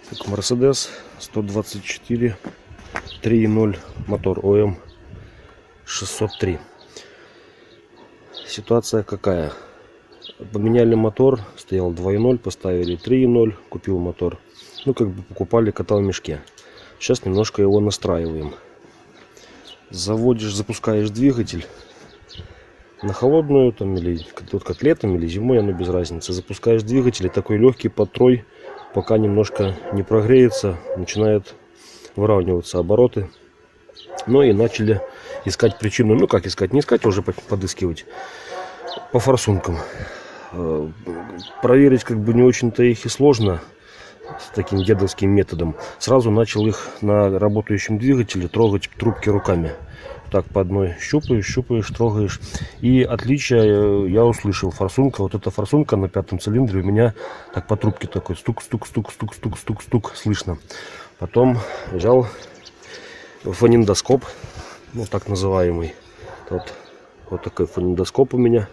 Так, Mercedes 124 3.0 мотор ОМ 603. Ситуация какая? Поменяли мотор, стоял 2.0, поставили 3.0, купил мотор. Ну, как бы покупали кота в мешке. Сейчас немножко его настраиваем. Заводишь, запускаешь двигатель на холодную, там, или тут как летом, или зимой, оно без разницы. Запускаешь двигатель, и такой легкий подтрой, пока немножко не прогреется, начинает выравниваться обороты. Ну и начали искать причину. Ну как искать? Не искать, а уже подыскивать по форсункам. Проверить как бы не очень-то их и сложно с таким дедовским методом. Сразу начал их на работающем двигателе трогать трубки руками. Так по одной щупаешь, трогаешь. И отличие я услышал. Форсунка, вот эта форсунка на 5-м цилиндре у меня так по трубке такой стук слышно. Потом взял фонендоскоп, ну так называемый. Вот такой фонендоскоп у меня.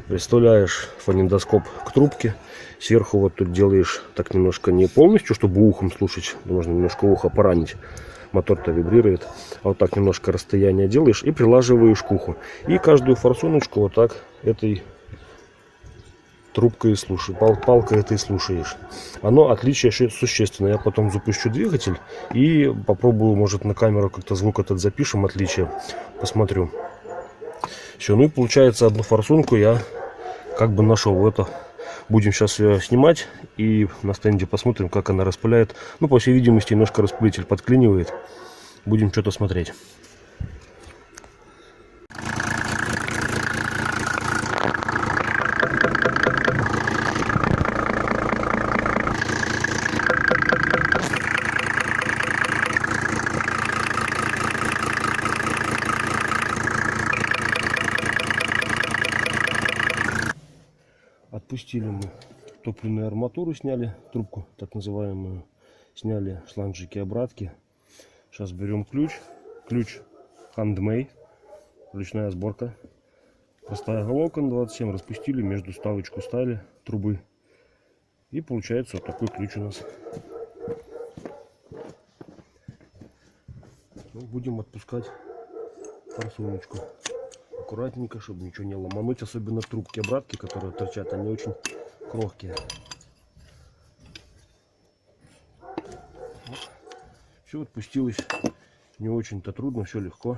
Представляешь фонендоскоп к трубке. Сверху вот тут делаешь так немножко не полностью, чтобы ухом слушать. Можно немножко ухо поранить. Мотор-то вибрирует. А вот так немножко расстояние делаешь и прилаживаешь к уху. И каждую форсуночку вот так этой трубкой слушаешь, палкой этой слушаешь. Оно отличие существенное. Я потом запущу двигатель и попробую, может, на камеру как-то звук этот запишем, отличие. Посмотрю. Все, ну и получается одну форсунку я как бы нашел. Это будем сейчас ее снимать и на стенде посмотрим, как она распыляет. Ну, по всей видимости, немножко распылитель подклинивает. Будем что-то смотреть. Отпустили мы топливную арматуру, сняли трубку, так называемую, сняли шланжики обратки. Сейчас берем ключ handmade, ручная сборка. Простая головка на 27, распустили, между ставочку ставили трубы. И получается вот такой ключ у нас. Ну, будем отпускать форсуночку. Аккуратненько, чтобы ничего не ломануть, особенно трубки обратки, которые торчат, они очень крохкие. Вот. Все отпустилось, не очень-то трудно, все легко.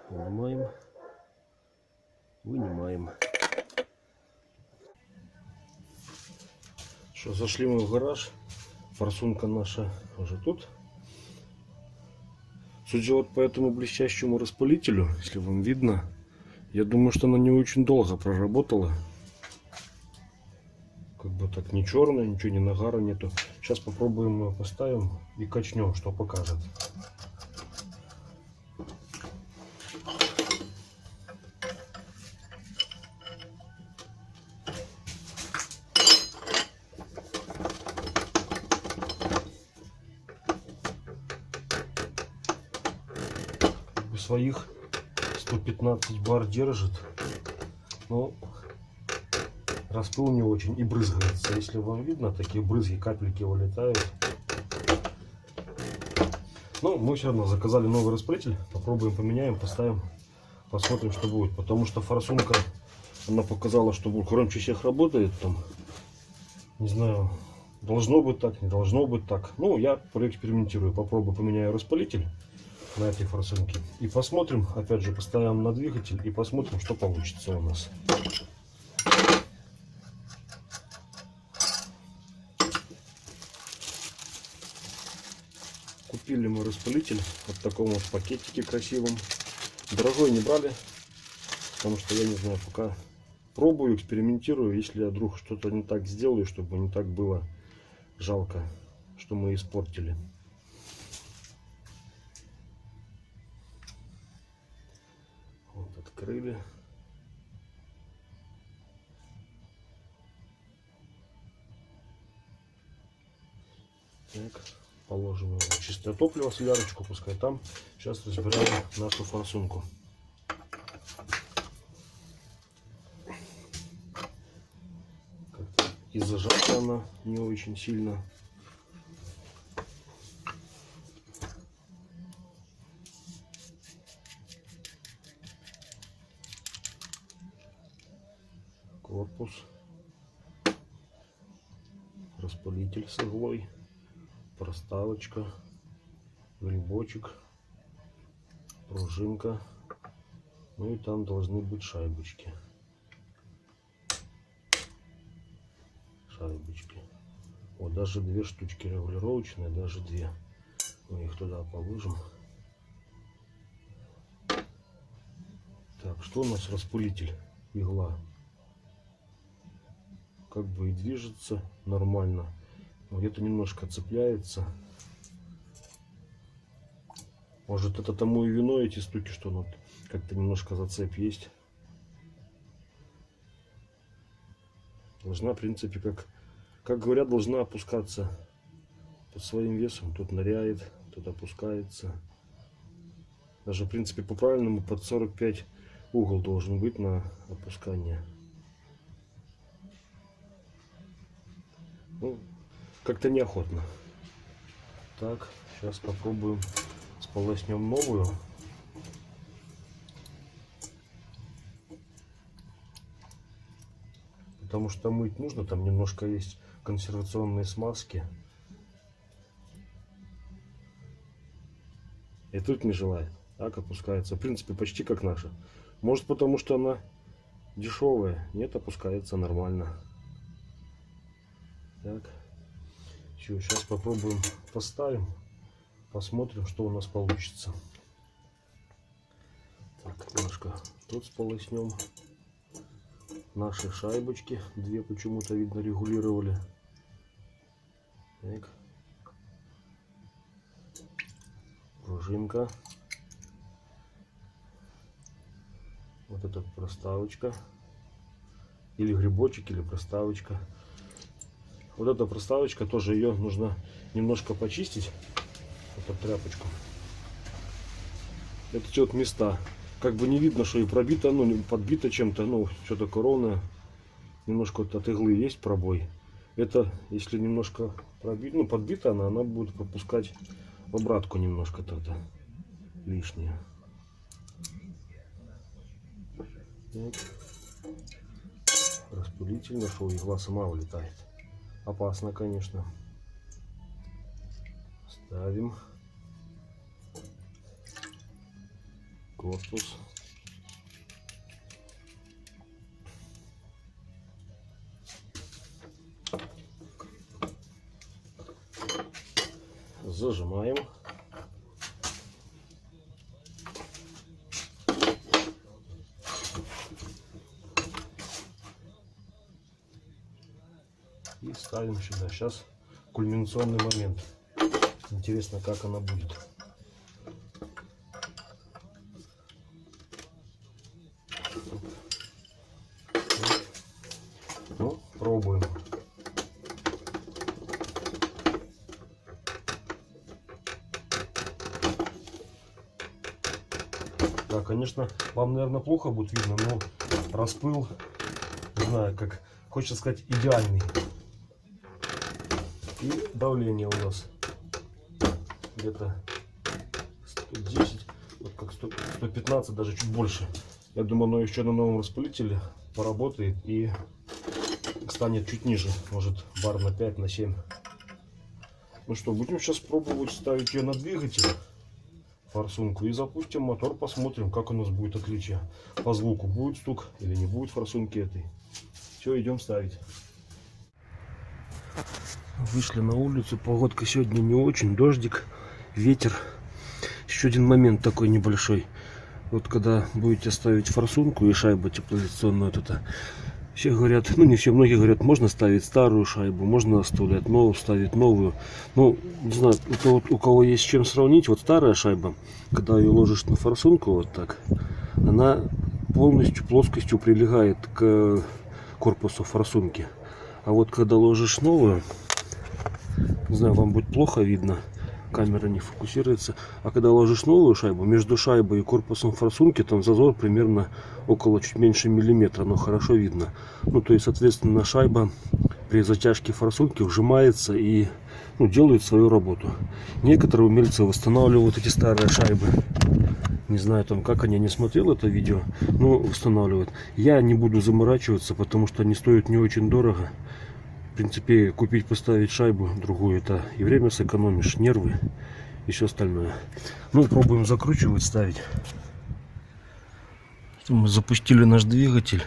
Вынимаем, вынимаем. Что, зашли мы в гараж. Форсунка наша уже тут. Судя вот по этому блестящему распылителю, если вам видно, я думаю, что она не очень долго проработала. Как бы так не черная, ничего, ни нагара нету. Сейчас попробуем ее поставим и качнем, что покажет. Своих 115 бар держит, но распыл не очень и брызгается. Если вам видно, такие брызги, капельки вылетают. Но мы все равно заказали новый распылитель, попробуем, поменяем, поставим, посмотрим, что будет. Потому что форсунка, она показала, что громче всех работает. Там, не знаю, должно быть так, не должно быть так. Ну, я проэкспериментирую, попробую, поменяю распылитель на этой форсунке и посмотрим, опять же поставим на двигатель и посмотрим, что получится у нас. Купили мы распылитель вот в таком вот пакетике красивом. Дорогой не брали, потому что я не знаю, пока пробую, экспериментирую. Если я вдруг что-то не так сделаю, чтобы не так было жалко, что мы испортили. Вот, открыли. Так, положим его в чистое топливо, солярочку, пускай там. Сейчас разбираем нашу форсунку. И зажата она не очень сильно. Корпус. Распылитель с иглой. Проставочка. Грибочек. Пружинка. Ну и там должны быть шайбочки. Шайбочки. Вот даже две штучки регулировочные, даже две. Мы их туда положим. Так, что у нас распылитель? Игла. Как бы и движется нормально. Где-то немножко цепляется. Может, это тому и вино эти штуки, что ну, как-то немножко зацеп есть. Должна, в принципе, как говорят, должна опускаться под своим весом. Тут ныряет, тут опускается. Даже, в принципе, по-правильному под 45 угол должен быть на опускание. Ну, как-то неохотно. Так, сейчас попробуем сполоснем новую. Потому что мыть нужно, там немножко есть консервационные смазки. И тут не желает. Так опускается. В принципе, почти как наша. Может, потому что она дешевая. Нет, опускается нормально. Так. Все, сейчас попробуем поставим. Посмотрим, что у нас получится. Так, немножко тут сполоснем. Наши шайбочки. Две почему-то, видно, регулировали. Так. Пружинка. Вот эта проставочка. Или грибочек, или проставочка. Вот эта проставочка тоже, ее нужно немножко почистить. Вот тряпочку. Это те вот места. Как бы не видно, что и пробито, ну, подбито чем-то, ну, что такое ровное. Немножко вот от иглы есть пробой. Это, если немножко пробито, ну, подбита она будет пропускать в обратку немножко тогда лишнее. Вот. Распылитель нашел, игла сама улетает. Опасно, конечно. Ставим. Корпус. Зажимаем. И ставим сюда. Сейчас кульминационный момент. Интересно, как она будет. Ну, пробуем. Да, конечно, вам, наверное, плохо будет видно, но распыл, не знаю, как хочется сказать, идеальный. И давление у нас где-то 110, вот как 115, даже чуть больше. Я думаю, оно еще на новом распылителе поработает и станет чуть ниже, может бар на 5, на 7. Ну что, будем сейчас пробовать ставить ее на двигатель, форсунку, и запустим мотор, посмотрим, как у нас будет отличие. По звуку будет стук или не будет форсунки этой. Все, идем ставить. Вышли на улицу, погодка сегодня не очень, дождик, ветер. Еще один момент такой небольшой. Вот когда будете ставить форсунку и шайбу теплоизоляционную, все говорят, ну не все, многие говорят, можно ставить старую шайбу, можно оставлять новую, ставить новую. Ну, не знаю, у кого есть с чем сравнить, вот старая шайба, когда ее ложишь на форсунку вот так, она полностью плоскостью прилегает к корпусу форсунки. А вот когда ложишь новую, не знаю, вам будет плохо видно, камера не фокусируется. А когда ложишь новую шайбу, между шайбой и корпусом форсунки там зазор примерно около чуть меньше миллиметра, но хорошо видно. Ну, то есть, соответственно, шайба при затяжке форсунки вжимается и делает свою работу. Некоторые умельцы восстанавливают эти старые шайбы. Не знаю там как они, не смотрел это видео, но восстанавливают. Я не буду заморачиваться, потому что они стоят не очень дорого. В принципе, купить, поставить шайбу другую, это и время сэкономишь, нервы и все остальное. Ну, пробуем закручивать, ставить. Мы запустили наш двигатель.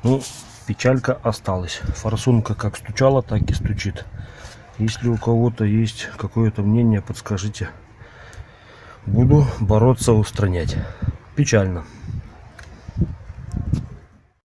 Ну, печалька осталась. Форсунка как стучала, так и стучит. Если у кого-то есть какое-то мнение, подскажите. Буду бороться, устранять. Печально.